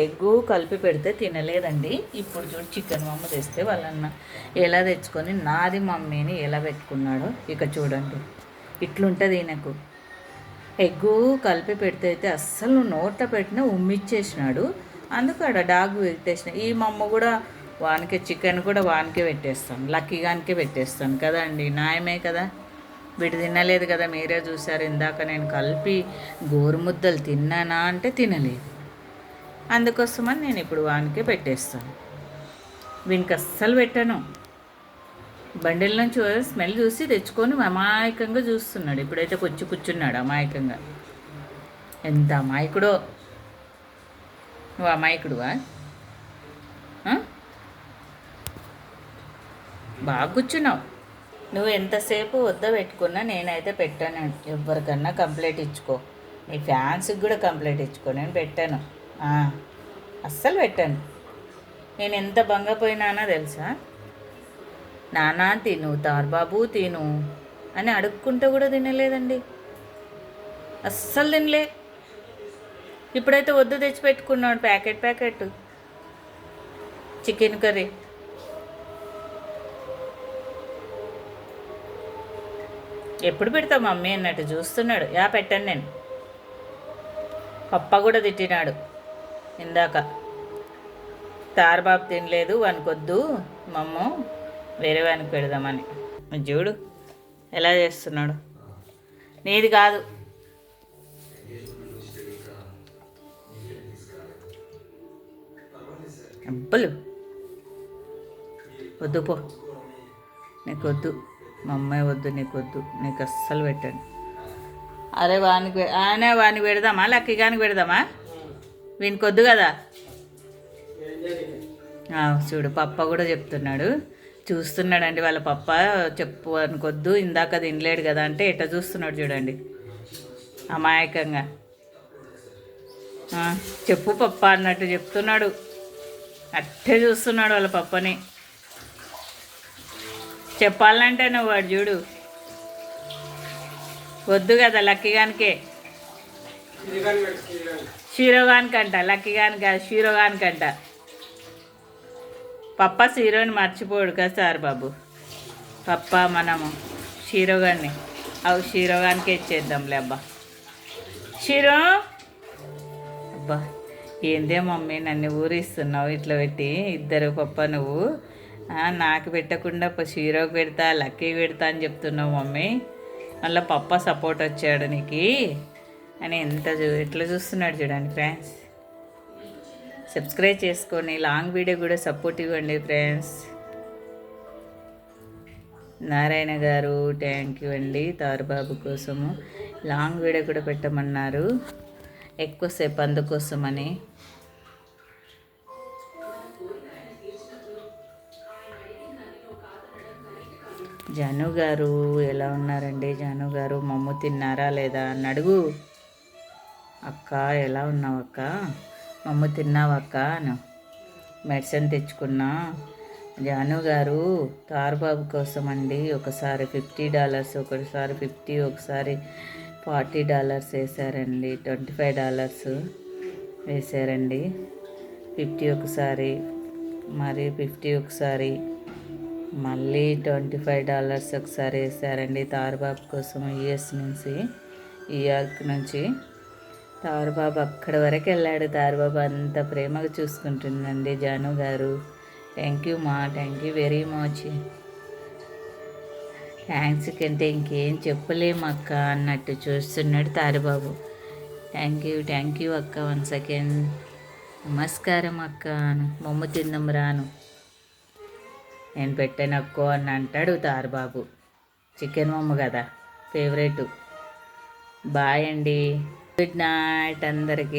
Egg కలిపి పెడితే తినలేదండి. ఇప్పుడు చూడు చికెన్ మమ్మ తెస్తే వాళ్ళన్న ఎలా తెచ్చుకొని నాది మమ్మీని ఎలా పెట్టుకున్నాడో ఇక చూడండి. ఇట్లుంటుంది ఈయనకు. ఎగ్గు కలిపి పెడితే అయితే అస్సలు నోట్లో పెట్టినా ఉమ్మిచ్చేసినాడు. అందుకు ఆడ డాగ్ పెట్టేసిన. ఈ మమ్మ కూడా వానికి చికెన్ కూడా వానికే పెట్టేస్తాను, లక్కీగానికే పెట్టేస్తాను కదా అండి. న్యాయమే కదా. వీడు తినలేదు కదా, మీరే చూసారు. ఇందాక నేను కలిపి గోరుముద్దలు తిన్నానా అంటే తినలేదు. అందుకోసమని నేను ఇప్పుడు వానికే పెట్టేస్తాను. వీనికి అస్సలు పెట్టాను. బండిల నుంచి స్మెల్ చూసి తెచ్చుకొని అమాయకంగా చూస్తున్నాడు. ఇప్పుడైతే కూర్చున్నాడు అమాయకంగా. ఎంత అమాయకుడో. నువ్వు అమాయకుడువా? బాగా కూర్చున్నావు. నువ్వు ఎంతసేపు వద్ద పెట్టుకున్నా నేనైతే పెట్టాను. ఎవరికన్నా కంప్లైంట్ ఇచ్చుకో. నీ ఫ్యాన్స్కి కూడా కంప్లైంట్ ఇచ్చుకో. నేను పెట్టాను, అస్సలు పెట్టాను. నేను ఎంత బంగపోయినానో తెలుసా. నానా తిను, తార్బాబు తిను అని అడుక్కుంటే కూడా తినలేదండి. అస్సలు తినలే. ఇప్పుడైతే వద్దు తెచ్చిపెట్టుకున్నాడు ప్యాకెట్ చికెన్ కర్రీ. ఎప్పుడు పెడతావు మమ్మీ అన్నట్టు చూస్తున్నాడు. పెట్టాను నేను. పప్ప కూడా తిట్టినాడు ఇందాక. తారబాబు తినలేదు, వానికొద్దు మమ్మ, వేరే వానికి పెడదామని. చూడు ఎలా చేస్తున్నాడు. నీది కాదు. అబ్బలు వద్దు పో, నీకొద్దు. మా అమ్మాయి వద్దు, నీకొద్దు, నీకు అస్సలు పెట్టండి. అరే వానికి పెడదామా, లక్కీగానికి పెడదామా? వీనికి వద్దు కదా. చూడు పప్ప కూడా చెప్తున్నాడు. చూస్తున్నాడండి వాళ్ళ పప్ప. చెప్పు అనుకొద్దు, ఇందాక తినలేడు కదా అంటే ఎట్లా చూస్తున్నాడు చూడండి అమాయకంగా. చెప్పు పప్ప అన్నట్టు చెప్తున్నాడు. అట్టే చూస్తున్నాడు వాళ్ళ పప్పని. చెప్పాలంటే నువ్వు వాడు చూడు. వద్దు కదా లక్కీగానికే. షీరోగానికంట, లక్కీగానికి కాదు, షీరోగానికంట. పప్ప షీరోని మర్చిపోడు కదా సార్ బాబు. పప్ప మనము షీరోగాన్ని షీరోగానికే ఇచ్చేద్దాంలే. అబ్బా షీరో, అబ్బా ఏందే మమ్మీ నన్ను ఊరిస్తున్నావు ఇట్లా పెట్టి. ఇద్దరు పప్ప నువ్వు నాకు పెట్టకుండా షీరోకి పెడతా, లక్కీకి పెడతా అని చెప్తున్నావు మమ్మీ. మళ్ళీ పప్ప సపోర్ట్ వచ్చాడు నీకు అని ఎట్లా చూస్తున్నాడు చూడండి ఫ్రెండ్స్. సబ్స్క్రైబ్ చేసుకొని లాంగ్ వీడియో కూడా సపోర్ట్ ఇవ్వండి ఫ్రెండ్స్. నారాయణ గారు థ్యాంక్ యూ అండి. తారుబాబు కోసము లాంగ్ వీడియో కూడా పెట్టమన్నారు ఎక్కువసేపు, అందుకోసమని. జాను గారు ఎలా ఉన్నారండి? జాను గారు మమ్ము తిన్నారా లేదా అని అడుగు. అక్క ఎలా ఉన్నావు అక్క? మమ్ము తిన్నావు అక్క అను. మెడిసిన్ తెచ్చుకున్నా. జాను గారు తారుబాబు కోసం అండి ఒకసారి $50, ఒకసారి 50, ఒకసారి $40 వేశారండి. $25 వేశారండి. 50 ఒకసారి, మరి 50 ఒకసారి, మళ్ళీ $25 ఒకసారి వేశారండి తారుబాబు కోసం. యూఎస్ నుంచి, న్యూయార్క్ నుంచి తారుబాబు అక్కడి వరకు వెళ్ళాడు. తారుబాబు అంత ప్రేమగా చూసుకుంటుందండి జాను గారు. థ్యాంక్ యూ మా, thank you very much. Thanks కంటే ఇంకేం చెప్పలేము అక్క అన్నట్టు చూస్తున్నాడు తారుబాబు. థ్యాంక్ యూ అక్క. 1 సెకండ్. నమస్కారం అక్క అను. మమ్మ తిందాం రాను. నేను పెట్టానక్కో అని అంటాడు తారుబాబు. చికెన్ మమ్మ కదా ఫేవరెట్. బాయ్ అండి. గుడ్ నైట్ అందరికీ.